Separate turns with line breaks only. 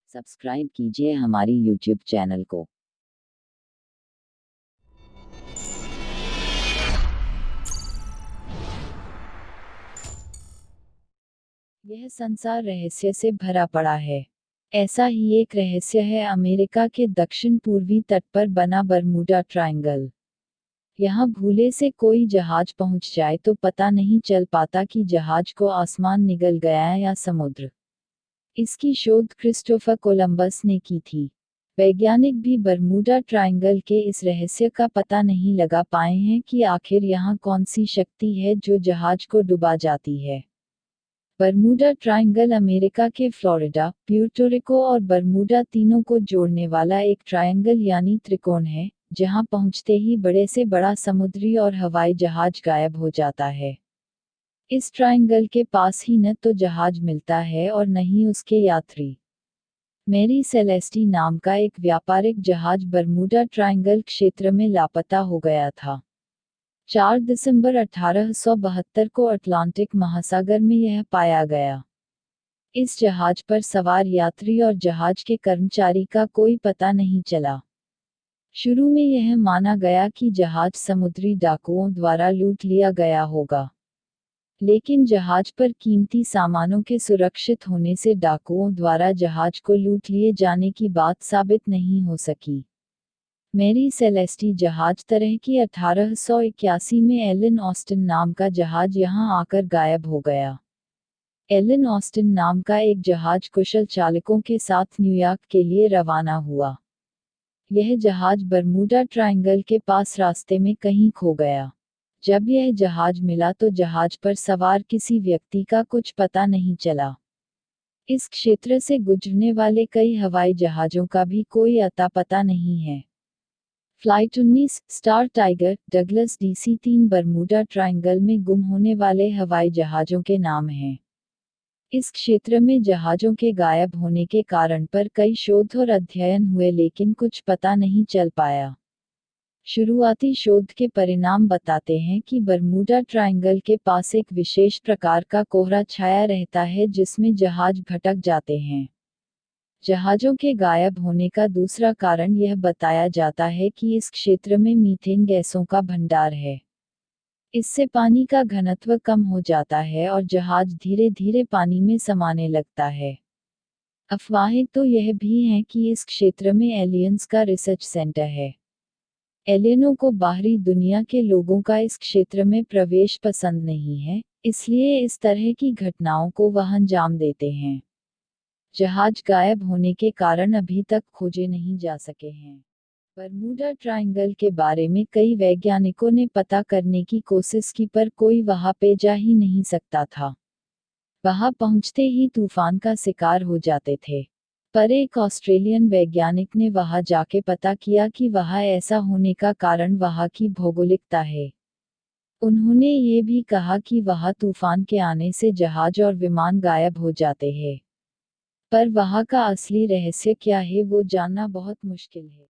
Subscribe कीजिए हमारी YouTube channel को। यह संसार रहस्य से भरा पड़ा है। ऐसा ही एक रहस्य है अमेरिका के दक्षिण पूर्वी तट पर बना बरमूडा ट्रायंगल। यहाँ भूले से कोई जहाज पहुंच जाए तो पता नहीं चल पाता कि जहाज को आसमान निगल गया या समुद्र। इसकी शोध क्रिस्टोफर कोलंबस ने की थी। वैज्ञानिक भी बरमूडा ट्रायंगल के इस रहस्य का पता नहीं लगा पाए हैं कि आखिर यहाँ कौन सी शक्ति है जो जहाज को डुबा जाती है। बरमूडा ट्रायंगल अमेरिका के फ्लोरिडा, प्यूर्टो रिको और बरमूडा तीनों को जोड़ने वाला एक ट्रायंगल यानी त्रिकोण है, जहां पहुंचते ही बड़े से बड़ा समुद्री और हवाई जहाज गायब हो जाता है। इस ट्रायंगल के पास ही न तो जहाज मिलता है और न ही उसके यात्री। मैरी सेलेस्टी नाम का एक व्यापारिक जहाज बरमूडा ट्रायंगल क्षेत्र में लापता हो गया था। 4 दिसंबर 1872 को अटलांटिक महासागर में यह पाया गया। इस जहाज पर सवार यात्री और जहाज के कर्मचारी का कोई पता नहीं चला। शुरू में यह माना गया कि जहाज समुद्री डाकुओं द्वारा लूट लिया गया होगा, लेकिन जहाज पर कीमती सामानों के सुरक्षित होने से डाकुओं द्वारा जहाज को लूट लिए जाने की बात साबित नहीं हो सकी। मैरी सेलेस्टी जहाज तरह की 1881 में एलन ऑस्टिन नाम का जहाज यहां आकर गायब हो गया। एलन ऑस्टिन नाम का एक जहाज कुशल चालकों के साथ न्यूयॉर्क के लिए रवाना हुआ। यह जहाज बरमूडा ट्रायंगल के पास रास्ते में कहीं खो गया। जब यह जहाज मिला तो जहाज पर सवार किसी व्यक्ति का कुछ पता नहीं चला। इस क्षेत्र से गुजरने वाले कई हवाई जहाजों का भी कोई अता पता नहीं है। Flight 19, star tiger, Douglas DC-3 Bermuda triangle में गुम होने वाले हवाई जहाजों के नाम हैं। इस क्षेत्र में जहाजों के गायब होने के कारण पर कई शोध और अध्ययन हुए लेकिन कुछ पता नहीं चल पाया। शुरुआती शोध के परिणाम बताते हैं कि बरमूडा ट्रायंगल के पास एक विशेष प्रकार का कोहरा छाया रहता है जिसमें जहाज भटक जाते हैं। जहाजों के गायब होने का दूसरा कारण यह बताया जाता है कि इस क्षेत्र में मीथेन गैसों का भंडार है। इससे पानी का घनत्व कम हो जाता है और जहाज धीरे धीरे पानी में समाने लगता है। अफवाहें तो यह भी हैं कि इस क्षेत्र में एलियंस का रिसर्च सेंटर है। एलियनों को बाहरी दुनिया के लोगों का इस क्षेत्र में प्रवेश पसंद नहीं है, इसलिए इस तरह की घटनाओं को वह अंजाम देते हैं। जहाज गायब होने के कारण अभी तक खोजे नहीं जा सके हैं। बरमूडा ट्रायंगल के बारे में कई वैज्ञानिकों ने पता करने की कोशिश की पर कोई वहां पे जा ही नहीं सकता था। वहां पहुंचते ही तूफान का शिकार हो जाते थे। पर एक ऑस्ट्रेलियन वैज्ञानिक ने वहां जाके पता किया कि वहां ऐसा होने का कारण वहां की भौगोलिकता है। उन्होंने ये भी कहा कि वहां तूफान के आने से जहाज और विमान गायब हो जाते हैं। पर वहां का असली रहस्य क्या है वो जानना बहुत मुश्किल है।